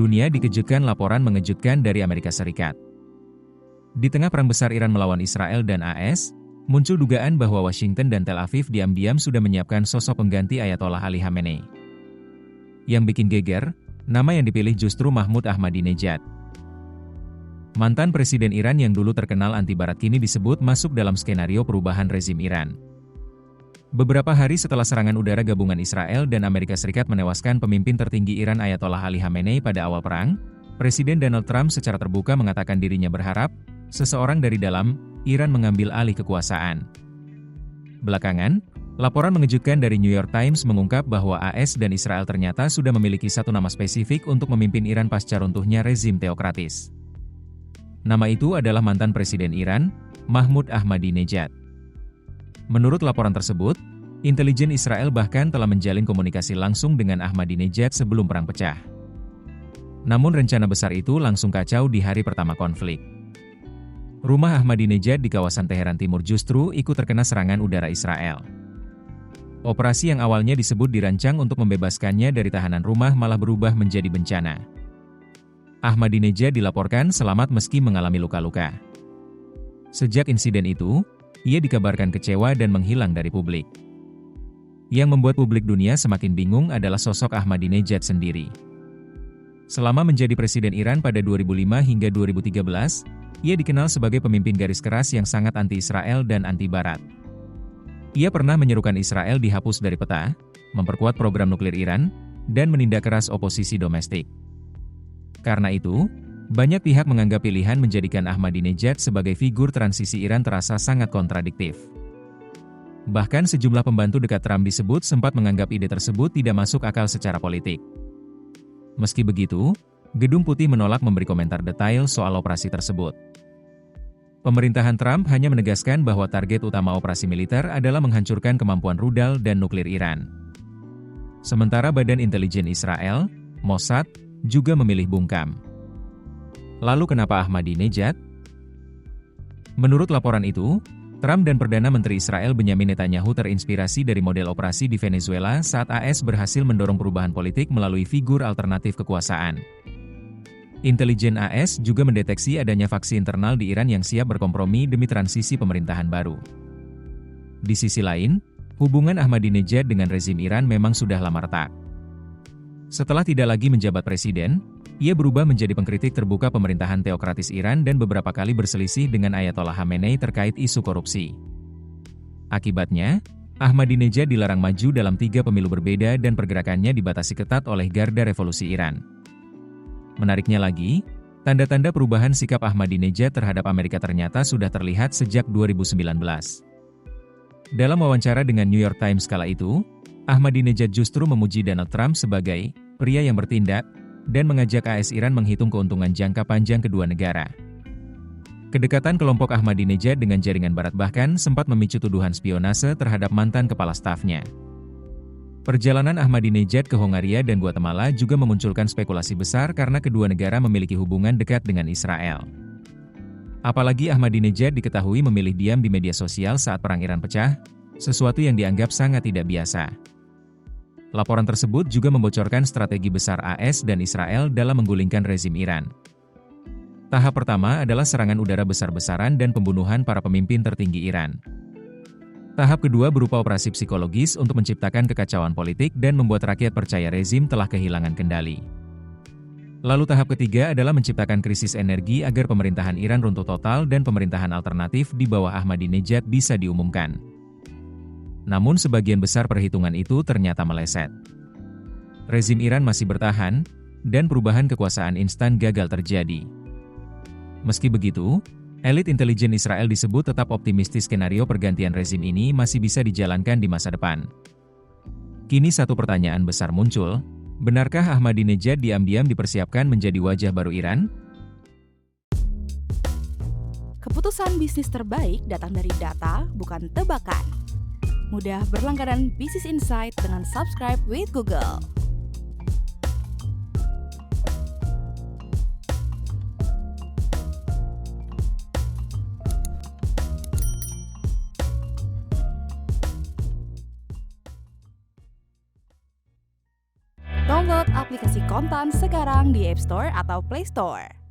Dunia dikejutkan laporan mengejutkan dari Amerika Serikat. Di tengah perang besar Iran melawan Israel dan AS, muncul dugaan bahwa Washington dan Tel Aviv diam-diam sudah menyiapkan sosok pengganti Ayatollah Ali Khamenei. Yang bikin geger, nama yang dipilih justru Mahmud Ahmadinejad. Mantan Presiden Iran yang dulu terkenal anti-Barat kini disebut masuk dalam skenario perubahan rezim Iran. Beberapa hari setelah serangan udara gabungan Israel dan Amerika Serikat menewaskan pemimpin tertinggi Iran Ayatollah Ali Khamenei pada awal perang, Presiden Donald Trump secara terbuka mengatakan dirinya berharap, seseorang dari dalam Iran mengambil alih kekuasaan. Belakangan, laporan mengejutkan dari New York Times mengungkap bahwa AS dan Israel ternyata sudah memiliki satu nama spesifik untuk memimpin Iran pasca runtuhnya rezim teokratis. Nama itu adalah mantan Presiden Iran, Mahmud Ahmadinejad. Menurut laporan tersebut, intelijen Israel bahkan telah menjalin komunikasi langsung dengan Ahmadinejad sebelum perang pecah. Namun rencana besar itu langsung kacau di hari pertama konflik. Rumah Ahmadinejad di kawasan Teheran Timur justru ikut terkena serangan udara Israel. Operasi yang awalnya disebut dirancang untuk membebaskannya dari tahanan rumah malah berubah menjadi bencana. Ahmadinejad dilaporkan selamat meski mengalami luka-luka. Sejak insiden itu, ia dikabarkan kecewa dan menghilang dari publik. Yang membuat publik dunia semakin bingung adalah sosok Ahmadinejad sendiri. Selama menjadi Presiden Iran pada 2005 hingga 2013, ia dikenal sebagai pemimpin garis keras yang sangat anti-Israel dan anti-Barat. Ia pernah menyerukan Israel dihapus dari peta, memperkuat program nuklir Iran, dan menindak keras oposisi domestik. Karena itu, banyak pihak menganggap pilihan menjadikan Ahmadinejad sebagai figur transisi Iran terasa sangat kontradiktif. Bahkan sejumlah pembantu dekat Trump disebut sempat menganggap ide tersebut tidak masuk akal secara politik. Meski begitu, Gedung Putih menolak memberi komentar detail soal operasi tersebut. Pemerintahan Trump hanya menegaskan bahwa target utama operasi militer adalah menghancurkan kemampuan rudal dan nuklir Iran. Sementara Badan Intelijen Israel, Mossad, juga memilih bungkam. Lalu kenapa Ahmadinejad? Menurut laporan itu, Trump dan Perdana Menteri Israel Benyamin Netanyahu terinspirasi dari model operasi di Venezuela saat AS berhasil mendorong perubahan politik melalui figur alternatif kekuasaan. Intelijen AS juga mendeteksi adanya faksi internal di Iran yang siap berkompromi demi transisi pemerintahan baru. Di sisi lain, hubungan Ahmadinejad dengan rezim Iran memang sudah lama retak. Setelah tidak lagi menjabat presiden, ia berubah menjadi pengkritik terbuka pemerintahan teokratis Iran dan beberapa kali berselisih dengan Ayatollah Khamenei terkait isu korupsi. Akibatnya, Ahmadinejad dilarang maju dalam 3 pemilu berbeda dan pergerakannya dibatasi ketat oleh Garda Revolusi Iran. Menariknya lagi, tanda-tanda perubahan sikap Ahmadinejad terhadap Amerika ternyata sudah terlihat sejak 2019. Dalam wawancara dengan New York Times kala itu, Ahmadinejad justru memuji Donald Trump sebagai pria yang bertindak, dan mengajak AS Iran menghitung keuntungan jangka panjang kedua negara. Kedekatan kelompok Ahmadinejad dengan jaringan Barat bahkan sempat memicu tuduhan spionase terhadap mantan kepala stafnya. Perjalanan Ahmadinejad ke Hongaria dan Guatemala juga memunculkan spekulasi besar karena kedua negara memiliki hubungan dekat dengan Israel. Apalagi Ahmadinejad diketahui memilih diam di media sosial saat perang Iran pecah, sesuatu yang dianggap sangat tidak biasa. Laporan tersebut juga membocorkan strategi besar AS dan Israel dalam menggulingkan rezim Iran. Tahap pertama adalah serangan udara besar-besaran dan pembunuhan para pemimpin tertinggi Iran. Tahap kedua berupa operasi psikologis untuk menciptakan kekacauan politik dan membuat rakyat percaya rezim telah kehilangan kendali. Lalu tahap ketiga adalah menciptakan krisis energi agar pemerintahan Iran runtuh total dan pemerintahan alternatif di bawah Ahmadinejad bisa diumumkan. Namun sebagian besar perhitungan itu ternyata meleset. Rezim Iran masih bertahan, dan perubahan kekuasaan instan gagal terjadi. Meski begitu, elit intelijen Israel disebut tetap optimistis skenario pergantian rezim ini masih bisa dijalankan di masa depan. Kini satu pertanyaan besar muncul, benarkah Ahmadinejad diam-diam dipersiapkan menjadi wajah baru Iran? Keputusan bisnis terbaik datang dari data, bukan tebakan. Mudah berlangganan Business Insight dengan subscribe with Google. Download aplikasi Kontan sekarang di App Store atau Play Store.